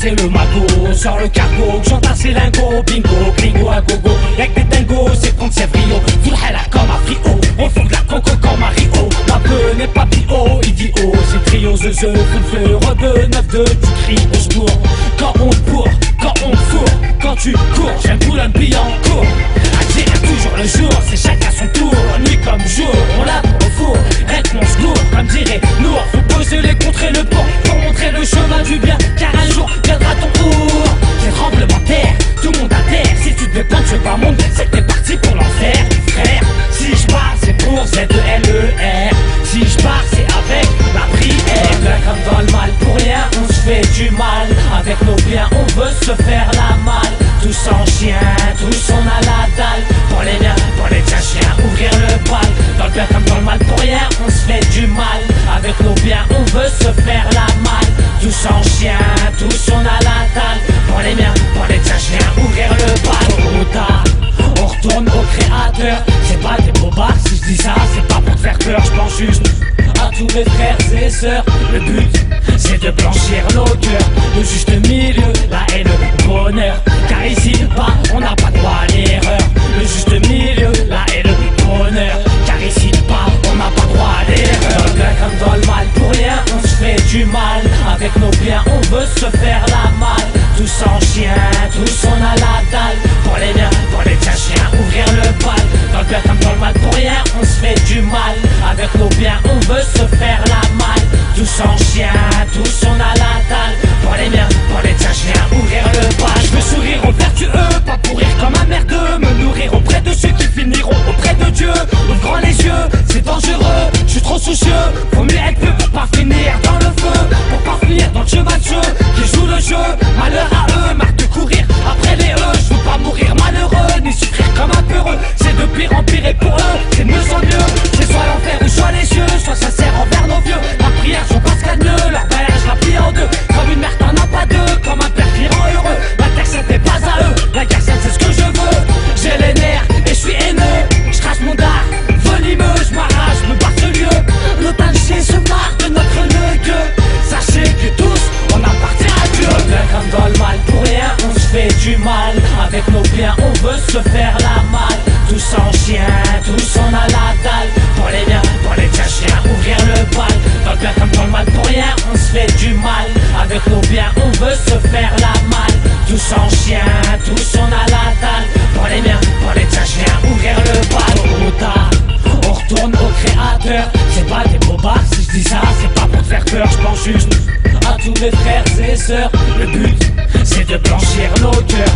c'est le magot. Sors le cargo, j'entasse les lingots. Bingo, bingo à gogo. Y'a que des dingos, c'est contre Sévrio. Tout le hella comme un frio. On fout de la coco comme un Rio. Ma peu n'est pas bio, idiot. C'est trio, feu, feu, rebeu, 9-2, tu cries au secours. Quand on te bourre, quand on te fourre, quand tu cours, j'aime tout l'homme en cours. Attirer toujours le jour, c'est chacun son tour. Nuit comme jour, on l'a pour le four. Réponse lourde, comme dirait Nour. Faut poser les contrées, le pont pour montrer le chemin du bien. Car un jour viendra ton tour. C'est tremblement de terre, tout le monde adhère. Si tu te plains, je veux pas monde, c'est que t'es parti pour l'enfer. Frère, si je pars, c'est pour Z-E-L-E-R. Si je pars, c'est avec la prière. Là, comme dans le mal, pour rien, on se fait du mal. Avec nos biens, on veut se faire la malle. Tous en chien, tous on a la dalle. Pour les miens, pour les tiens chiens, ouvrir le bal. Dans le bien comme dans le mal, pour rien, on se fait du mal. Avec nos biens, on veut se faire la malle. Tous en chien, tous on a la dalle. Pour les miens, pour les tiens chiens, ouvrir le bal. Tôt ou tard, on retourne au créateur. C'est pas des bobards, si je dis ça, c'est pas pour te faire peur. Je pense juste à tous mes frères et sœurs. Le but, c'est de blanchir nos cœurs. Le juste milieu, la haine, le bonheur. Car ici, bas, on n'a pas droit à l'erreur. Le juste milieu, la haine, le bonheur. Car ici, bas, on n'a pas droit à l'erreur. Dans le bien comme dans le mal, pour rien, on se fait du mal. Avec nos biens, on veut se faire la malle. Tous en chien, tous on a la dalle. Pour les miens, pour les tiens chiens, ouvrir le bal. Dans le bien comme dans le mal, pour rien, on se fait du mal. Avec nos biens, on veut se faire la malle. Tous en chien, tous on a la dalle. Pour les miens, pour les tiens chiens, ouvrir le bal. Je veux sourire aux vertueux, pas pourrir comme un merdeux. Me nourrir auprès de ceux qui finiront auprès de Dieu. Ouvre grand les yeux, c'est dangereux, je suis trop soucieux. Faut mieux être peu pour pas finir dans le feu. Pour pas finir dans le chemin de ceux qui jouent le jeu. Malheur à eux, marre de courir après les je veux pas mourir malheureux, ni souffrir comme un peureux. C'est de pire en pire et pour eux, c'est de mieux en mieux. C'est soit l'enfer ou soit les cieux, sois sincère envers nos vieux. La prière, j'en passe qu'à mieux, leur barrière, je la plie en deux. Comme une mère, t'en as pas deux, comme un père qui rend heureux. La terre, c'était pas à eux, la guerre, c'est ce que je veux. J'ai les nerfs et je suis haineux, je crache mon dard, venimeux, je m'arrache, me barre ce lieu. L'otancier se marre de notre neveu. Sachez que tous, on appartient à Dieu. Bien comme dans le mal, pour rien, on se fait du mal. Avec nos biens, on veut se faire la malle. Tous en chien, tous on a la dalle. Pour les biens, pour les tiens chiens, ouvrir le bal. Dans le bien comme dans le mal, pour rien, on se fait du mal. Avec nos biens, on veut se faire la malle. Tous en chien, tous on a la dalle. Pour les biens, pour les tiens chiens, ouvrir le bal. Tôt ou tard, on retourne au créateur. C'est pas des bobards, si je dis ça, c'est pas pour te faire peur. Je pense juste à tous mes frères et sœurs. Le but, c'est de blanchir nos cœurs.